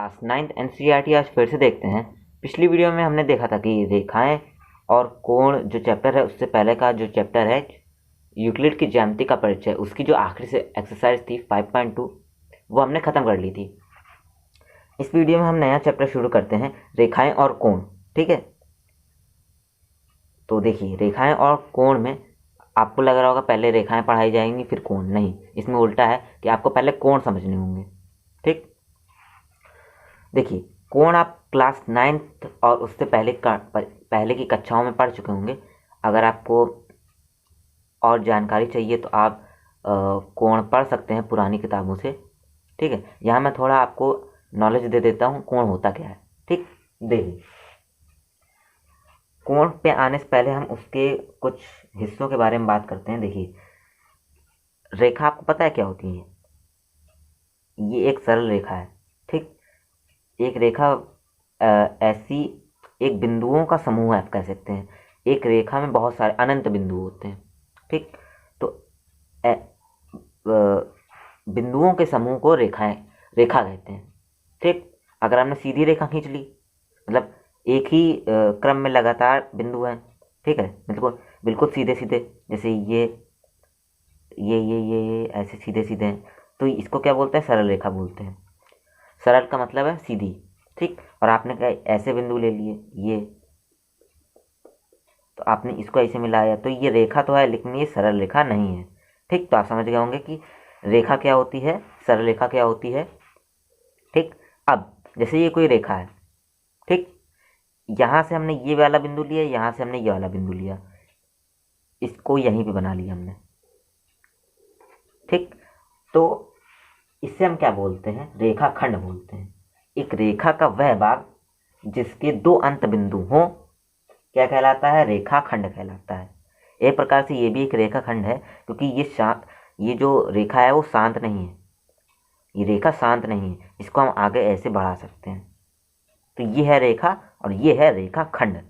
Class 9th NCERT आज फिर से देखते हैं। पिछली वीडियो में हमने देखा था कि रेखाएं और कोण जो चैप्टर है उससे पहले का जो चैप्टर है यूक्लिड की ज्यामिति का परिचय, उसकी जो आखिरी से एक्सरसाइज थी 5.2 वो हमने ख़त्म कर ली थी। इस वीडियो में हम नया चैप्टर शुरू करते हैं, रेखाएं और कोण। ठीक है, तो देखिए रेखाएं और कोण में आपको लग रहा होगा पहले रेखाएं पढ़ाई जाएंगी फिर कोण। नहीं, इसमें उल्टा है कि आपको पहले कोण समझने होंगे। ठीक, देखिए कोण आप क्लास 9th और उससे पहले की कक्षाओं में पढ़ चुके होंगे। अगर आपको और जानकारी चाहिए तो आप कोण पढ़ सकते हैं पुरानी किताबों से। ठीक है, यहाँ मैं थोड़ा आपको नॉलेज दे देता हूँ कोण होता क्या है। ठीक, देखिए कोण पे आने से पहले हम उसके कुछ हिस्सों के बारे में बात करते हैं। देखिए रेखा आपको पता है क्या होती है? ये एक सरल रेखा है। ठीक, एक रेखा ऐसी एक बिंदुओं का समूह है, आप कह सकते हैं। एक रेखा में बहुत सारे अनंत बिंदु होते हैं। ठीक, तो बिंदुओं के समूह को रेखा कहते हैं। ठीक, अगर हमने सीधी रेखा खींच ली मतलब एक ही क्रम में लगातार बिंदु हैं। ठीक है, बिल्कुल बिल्कुल सीधे सीधे, जैसे ये ऐसे सीधे सीधे हैं, तो इसको क्या बोलते हैं? सरल रेखा बोलते हैं। सरल का मतलब है सीधी। ठीक, और आपने क्या ऐसे बिंदु ले लिए, ये तो आपने इसको ऐसे मिलाया, तो ये रेखा तो है लेकिन ये सरल रेखा नहीं है। ठीक, तो आप समझ गए होंगे कि रेखा क्या होती है, सरल रेखा क्या होती है। ठीक, अब जैसे ये कोई रेखा है। ठीक, यहाँ से हमने ये वाला बिंदु लिया, यहाँ से हमने ये वाला बिंदु लिया, इसको यहीं पे बना लिया हमने। ठीक, तो इससे हम क्या बोलते हैं? रेखाखंड बोलते हैं। एक रेखा का वह भाग जिसके दो अंत बिंदु हों क्या कहलाता है? रेखाखंड कहलाता है। एक प्रकार से ये भी एक रेखाखंड है, क्योंकि ये जो रेखा है वो शांत नहीं है। ये रेखा शांत नहीं है, इसको हम आगे ऐसे बढ़ा सकते हैं। तो ये है रेखा और ये है रेखाखंड।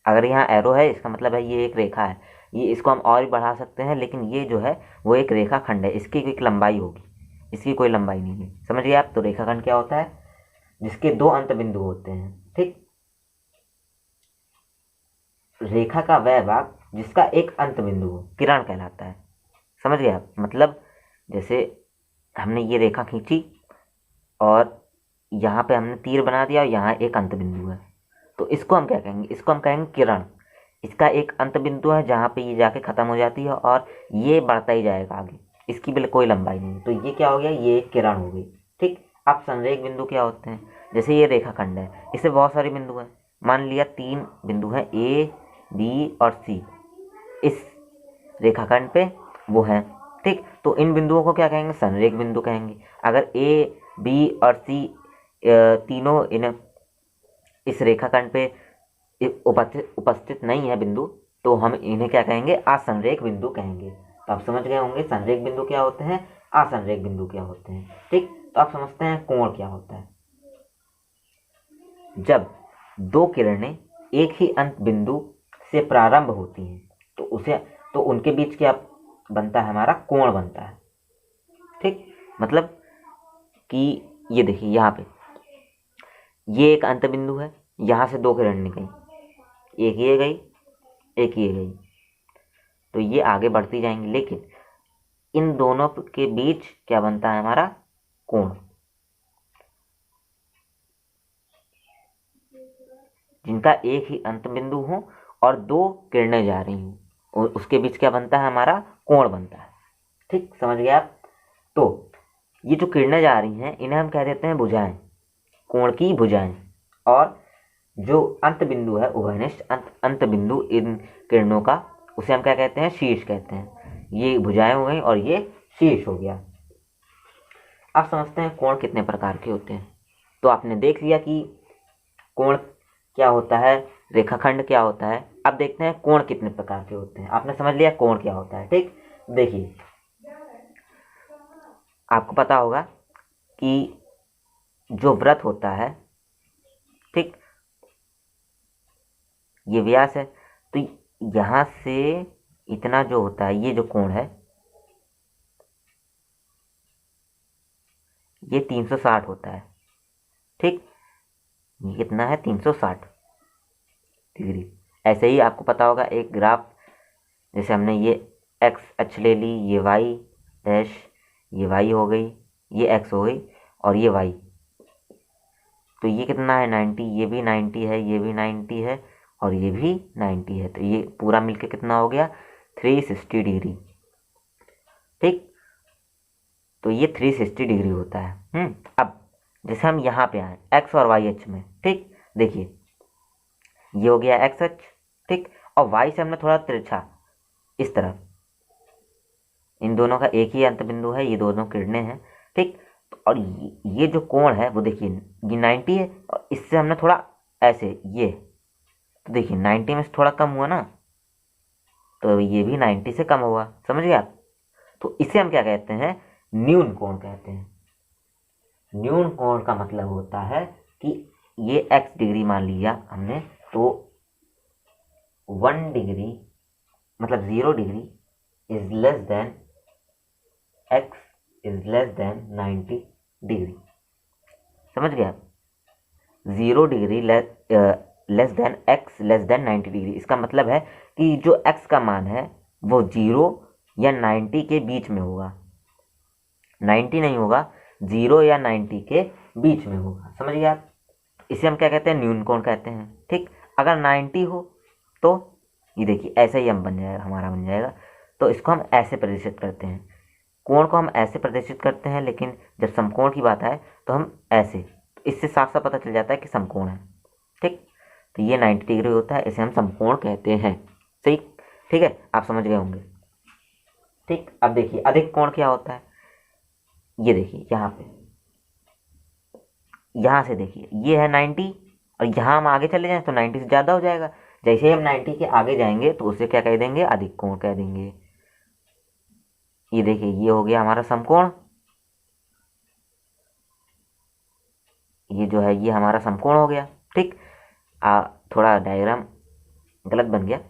अगर यहाँ एरो है इसका मतलब है ये एक रेखा है। ये इसको हम और भी बढ़ा सकते हैं, लेकिन ये जो है वो एक रेखाखंड है। इसकी एक लंबाई होगी, इसकी कोई लंबाई नहीं है। समझिए आप, तो रेखाखंड क्या होता है? जिसके दो अंत बिंदु होते हैं। ठीक, रेखा का वह भाग जिसका एक अंत बिंदु हो किरण कहलाता है। समझ गए आप? मतलब जैसे हमने ये रेखा खींची और यहाँ पे हमने तीर बना दिया और यहाँ एक अंत बिंदु है, तो इसको हम क्या कहेंगे? इसको हम कहेंगे किरण। इसका एक अंत बिंदु है जहाँ पे ये जाके खत्म हो जाती है और ये बढ़ता ही जाएगा आगे, इसकी बिल्कुल कोई लंबाई नहीं। तो ये क्या हो गया? ये एक किरण हो गई। ठीक, अब संरेख बिंदु क्या होते हैं? जैसे ये रेखाखंड है, इससे बहुत सारे बिंदु हैं। मान लिया 3 बिंदु हैं, ए बी और सी, इस रेखाखंड पे वो हैं। ठीक, तो इन बिंदुओं को क्या कहेंगे? संरेख बिंदु कहेंगे। अगर ए बी और सी तीनों इस रेखाखंड पे उपस्थित नहीं है बिंदु, तो हम इन्हें क्या कहेंगे? असंरेख बिंदु कहेंगे। तो आप समझ गए होंगे संरेख बिंदु क्या होते हैं, असंरेख बिंदु क्या होते हैं। ठीक, तो आप समझते हैं कोण क्या होता है। जब दो किरणें एक ही अंत बिंदु से प्रारंभ होती हैं तो उनके बीच क्या बनता है? हमारा कोण बनता है। ठीक, मतलब कि ये देखिए यहाँ पे ये एक अंत बिंदु है, यहाँ से दो किरण निकली, एक ये गई एक ये गई, तो ये आगे बढ़ती जाएंगी, लेकिन इन दोनों के बीच क्या बनता है? हमारा कोण। जिनका एक ही अंत बिंदु हो और दो किरणें जा रही हूँ और उसके बीच क्या बनता है? हमारा कोण बनता है। ठीक, समझ गए आप? तो ये जो किरणें जा रही हैं इन्हें हम कह देते हैं भुजाएं, कोण की भुजाएं। और जो अंत बिंदु है उभयनिष्ठ अंत बिंदु इन किरणों का, उसे हम क्या कहते हैं? शीर्ष कहते हैं। ये भुजाएं हो गई और ये शीर्ष हो गया। अब समझते हैं कोण कितने प्रकार के होते हैं। तो आपने देख लिया कि कोण क्या होता है, रेखाखंड क्या होता है। अब देखते हैं कोण कितने प्रकार के होते हैं। आपने समझ लिया कोण क्या होता है। ठीक, देखिए आपको पता होगा कि जो वृत्त होता है, ठीक, ये व्यास है, तो यहाँ से इतना जो होता है ये जो कोण है ये 360 होता है। ठीक, ये कितना है 360 डिग्री। ऐसे ही आपको पता होगा एक ग्राफ, जैसे हमने ये एक्स अक्ष ले ली, ये वाई डैश, ये वाई हो गई, ये एक्स हो गई और ये वाई, तो ये कितना है 90, ये भी 90 है, ये भी 90 है और ये भी 90 है, तो ये पूरा मिलके कितना हो गया 360 डिग्री। ठीक, तो ये 360 डिग्री होता है। अब जैसे हम यहाँ पे आए एक्स और वाई अक्ष में, ठीक, देखिए ये हो गया एक्स अक्ष, ठीक, और वाई से हमने थोड़ा तिरछा इस तरफ, इन दोनों का एक ही अंत बिंदु है, ये दोनों किरणें हैं, ठीक, और ये जो कोण है वो देखिए ये 90 है और इससे हमने थोड़ा ऐसे ये, तो देखिए 90 में से थोड़ा कम हुआ ना, तो ये भी 90 से कम हुआ, समझ गए आप। तो इसे हम क्या कहते हैं, न्यून कोण कहते हैं। न्यून कोण का मतलब होता है कि ये x डिग्री मान लिया हमने, तो 1 डिग्री मतलब 0 degree is less than x is less than 90 degree, समझ गए आप। 0 degree less than x less than 90 degree, इसका मतलब है कि जो x का मान है वो 0 या 90 के बीच में होगा, 90 नहीं होगा, 0 या 90 के बीच में होगा, समझ गए आप। इसे हम क्या कहते हैं, न्यून कोण कहते हैं। ठीक, अगर 90 हो तो ये देखिए ऐसा ही हम बन जाएगा, हमारा बन जाएगा, तो इसको हम ऐसे प्रदर्शित करते हैं, कोण को हम ऐसे प्रदर्शित करते हैं, लेकिन जब समकोण की बात आए तो हम ऐसे, तो इससे साफ साफ पता चल जाता है कि समकोण है। ठीक, तो ये 90 डिग्री होता है, इसे हम समकोण कहते हैं। सही, ठीक है, आप समझ गए होंगे। ठीक, अब देखिए अधिक कोण क्या होता है, ये देखिए यहाँ पे, यहाँ से देखिए ये है 90 और यहाँ हम आगे चले जाएं तो 90 से ज़्यादा हो जाएगा, जैसे ही हम 90 के आगे जाएंगे तो उसे क्या कह देंगे, अधिक कोण कह देंगे। ये देखिए ये हो गया हमारा समकोण, ये जो है ये हमारा समकोण हो गया। ठीक, थोड़ा डायग्राम गलत बन गया,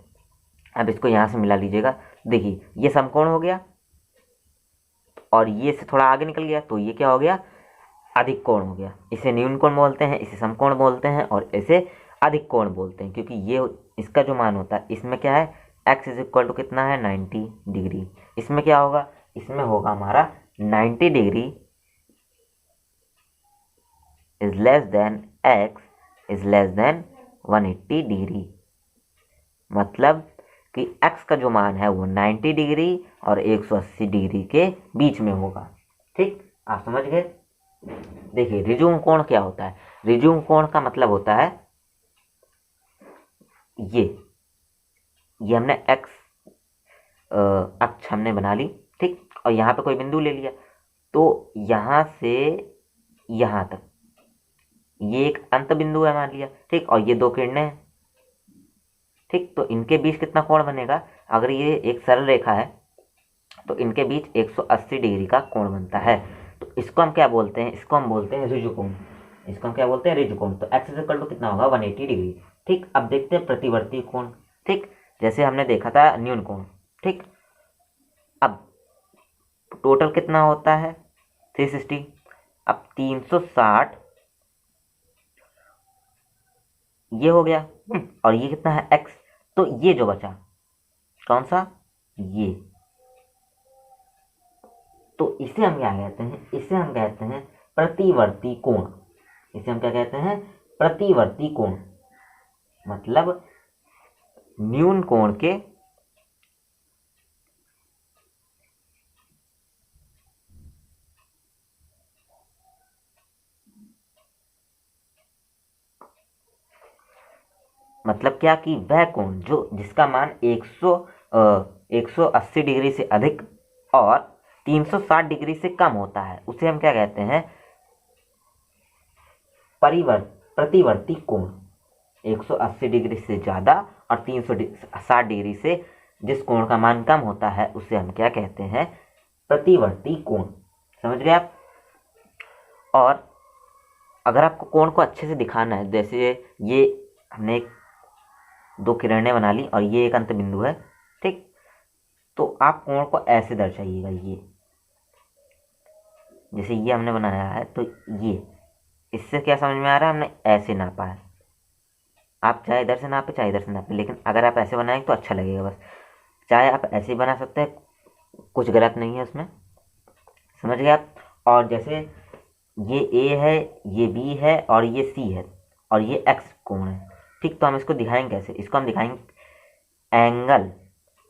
अब इसको यहाँ से मिला लीजिएगा। देखिए ये समकोण हो गया और ये से थोड़ा आगे निकल गया, तो ये क्या हो गया, अधिक कोण हो गया। इसे न्यून कोण बोलते हैं, इसे समकोण बोलते हैं और इसे अधिक कोण बोलते हैं, क्योंकि ये इसका जो मान होता है इसमें क्या है, x इज इक्वल टू कितना है 90 डिग्री, इसमें क्या होगा, इसमें होगा हमारा 90 degree is less than x is less than 180 degree, मतलब कि x का जो मान है वो 90 डिग्री और 180 डिग्री के बीच में होगा। ठीक, आप समझ गए। देखिए ऋजुओं कोण क्या होता है, ऋजुओं कोण का मतलब होता है ये हमने x अक्ष हमने बना ली, ठीक, और यहाँ पे कोई बिंदु ले लिया, तो यहाँ से यहाँ तक ये एक अंत बिंदु है मान लिया, ठीक, और ये दो किरणें हैं। ठीक, तो इनके बीच कितना कोण बनेगा, अगर ये एक सरल रेखा है तो इनके बीच 180 डिग्री का कोण बनता है। तो इसको हम क्या बोलते हैं, इसको हम बोलते हैं ऋजु कोण, इसको हम क्या बोलते हैं, ऋजु कोण। तो x इक्वल टू कितना होगा 180 डिग्री। ठीक, अब देखते हैं प्रतिवर्ती कोण। ठीक, जैसे हमने देखा था न्यून कोण। ठीक, अब टोटल कितना होता है 360, अब 360 ये हो गया, और ये कितना है x, तो ये जो बचा कौन सा, ये, तो इसे हम क्या कहते हैं, इसे हम कहते हैं प्रतिवर्ती कोण। इसे हम क्या कहते हैं, प्रतिवर्ती कोण, मतलब न्यून कोण के मतलब क्या कि वह कोण जो जिसका मान 180 डिग्री से अधिक और 360 डिग्री से कम होता है, उसे हम क्या कहते हैं, प्रतिवर्ती कोण। 180 डिग्री से ज़्यादा और 360 डिग्री से जिस कोण का मान कम होता है उसे हम क्या कहते हैं, प्रतिवर्ती कोण। समझ गए आप। और अगर आपको कोण को अच्छे से दिखाना है, जैसे ये हमने दो किरणें बना ली और ये एक अंत बिंदु है, ठीक, तो आप कोण को ऐसे दर्शाइएगा, ये जैसे ये हमने बनाया है तो इससे क्या समझ में आ रहा है, हमने ऐसे नापा है। आप चाहे इधर से नापे चाहे इधर से नापे, लेकिन अगर आप ऐसे बनाएंगे तो अच्छा लगेगा बस। चाहे आप ऐसे ही बना सकते हैं, कुछ गलत नहीं है उसमें, समझ गए आप। और जैसे ये ए है, ये बी है और ये सी है और ये एक्स कोण है, ठीक। तो हम इसको दिखाएंगे कैसे, इसको हम दिखाएंगे एंगल।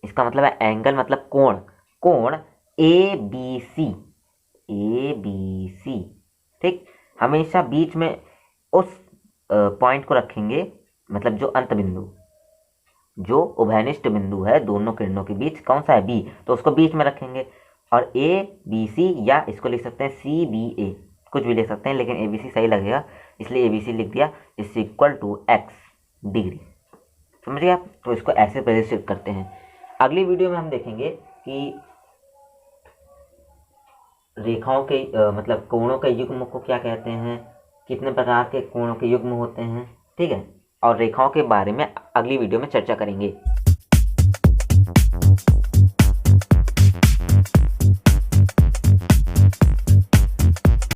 इसका मतलब है एंगल मतलब कोण, कोण A B C, A B C, ठीक। हमेशा बीच में उस पॉइंट को रखेंगे, मतलब जो अंत बिंदु, जो उभयनिष्ठ बिंदु है दोनों किरणों के बीच, कौन सा है, बी, तो उसको बीच में रखेंगे। और ए बी सी, या इसको लिख सकते हैं सी बी ए, कुछ भी लिख सकते हैं, लेकिन ए बी सी सही लगेगा, इसलिए ए बी सी लिख दिया, is equal to X degree. समझ गए आप। तो इसको ऐसे प्रदर्शित करते हैं। अगली वीडियो में हम देखेंगे कि रेखाओं के मतलब कोणों के युग्म को क्या कहते हैं, कितने प्रकार के कोणों के युग्म होते हैं, ठीक है। और रेखाओं के बारे में अगली वीडियो में चर्चा करेंगे।